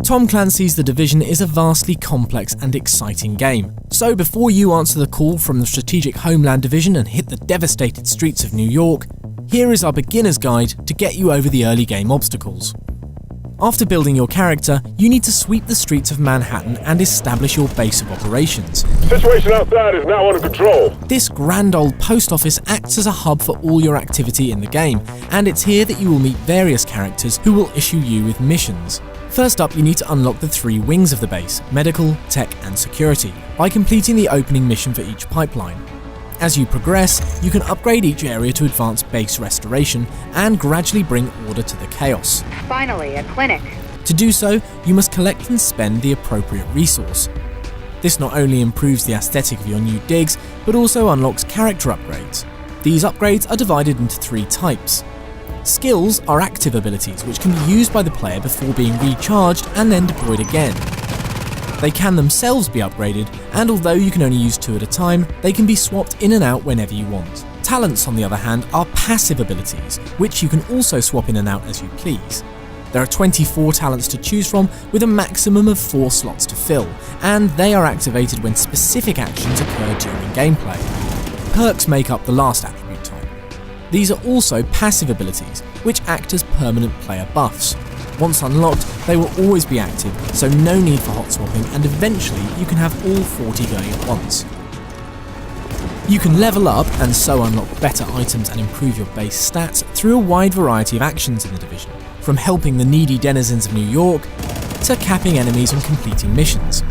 Tom Clancy's The Division is a vastly complex and exciting game. So before you answer the call from the strategic Homeland Division and hit the devastated streets of New York, here is our beginner's guide to get you over the early game obstacles. After building your character, you need to sweep the streets of Manhattan and establish your base of operations. Situation outside is now under control. This grand old post office acts as a hub for all your activity in the game, and it's here that you will meet various characters who will issue you with missions. First up, you need to unlock the 3 wings of the base, medical, tech and security, by completing the opening mission for each pipeline. As you progress, you can upgrade each area to advance base restoration and gradually bring order to the chaos. Finally, a clinic. To do so, you must collect and spend the appropriate resource. This not only improves the aesthetic of your new digs, but also unlocks character upgrades. These upgrades are divided into 3 types. Skills are active abilities which can be used by the player before being recharged and then deployed again. They can themselves be upgraded, and although you can only use 2 at a time, they can be swapped in and out whenever you want. Talents, on the other hand, are passive abilities, which you can also swap in and out as you please. There are 24 talents to choose from, with a maximum of 4 slots to fill, and they are activated when specific actions occur during gameplay. Perks make up the last attribute type. These are also passive abilities, which act as permanent player buffs. Once unlocked, they will always be active, so no need for hot swapping, and eventually you can have all 40 going at once. You can level up and so unlock better items and improve your base stats through a wide variety of actions in the Division, from helping the needy denizens of New York to capping enemies and completing missions.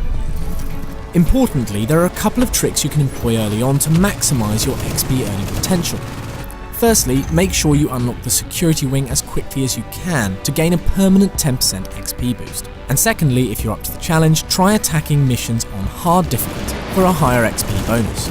Importantly, there are a couple of tricks you can employ early on to maximise your XP earning potential. Firstly, make sure you unlock the security wing as quickly as you can to gain a permanent 10% XP boost. And secondly, if you're up to the challenge, try attacking missions on hard difficulty for a higher XP bonus.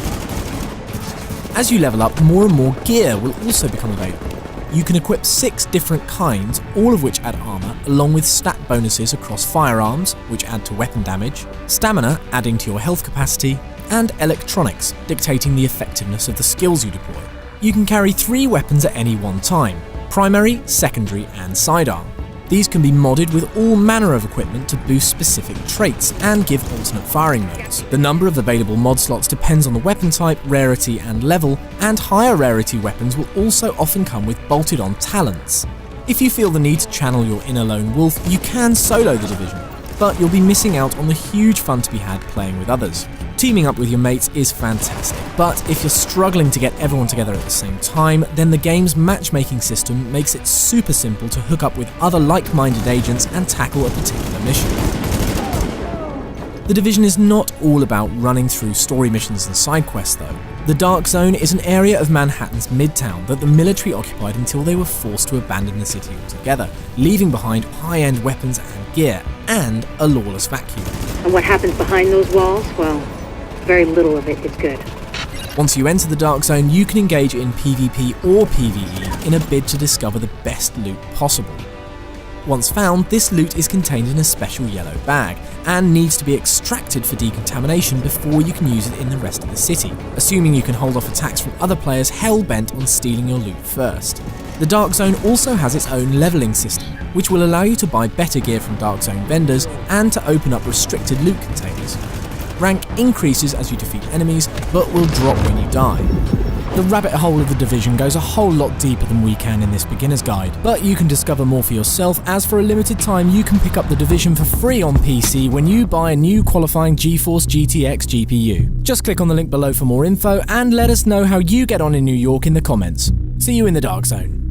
As you level up, more and more gear will also become available. You can equip 6 different kinds, all of which add armor, along with stat bonuses across firearms, which add to weapon damage, stamina, adding to your health capacity, and electronics, dictating the effectiveness of the skills you deploy. You can carry 3 weapons at any one time: primary, secondary, and sidearm. These can be modded with all manner of equipment to boost specific traits and give alternate firing modes. The number of available mod slots depends on the weapon type, rarity, and level, and higher rarity weapons will also often come with bolted-on talents. If you feel the need to channel your inner lone wolf, you can solo the Division, but you'll be missing out on the huge fun to be had playing with others. Teaming up with your mates is fantastic, but if you're struggling to get everyone together at the same time, then the game's matchmaking system makes it super simple to hook up with other like-minded agents and tackle a particular mission. The Division is not all about running through story missions and side quests though. The Dark Zone is an area of Manhattan's Midtown that the military occupied until they were forced to abandon the city altogether, leaving behind high-end weapons and gear, and a lawless vacuum. And what happens behind those walls? Well, very little of it is good. Once you enter the Dark Zone, you can engage in PvP or PvE in a bid to discover the best loot possible. Once found, this loot is contained in a special yellow bag, and needs to be extracted for decontamination before you can use it in the rest of the city, assuming you can hold off attacks from other players hell-bent on stealing your loot first. The Dark Zone also has its own leveling system, which will allow you to buy better gear from Dark Zone vendors and to open up restricted loot containers. Rank increases as you defeat enemies, but will drop when you die. The rabbit hole of the Division goes a whole lot deeper than we can in this beginner's guide, but you can discover more for yourself, as for a limited time you can pick up the Division for free on PC when you buy a new qualifying GeForce GTX GPU. Just click on the link below for more info and let us know how you get on in New York in the comments. See you in the Dark Zone.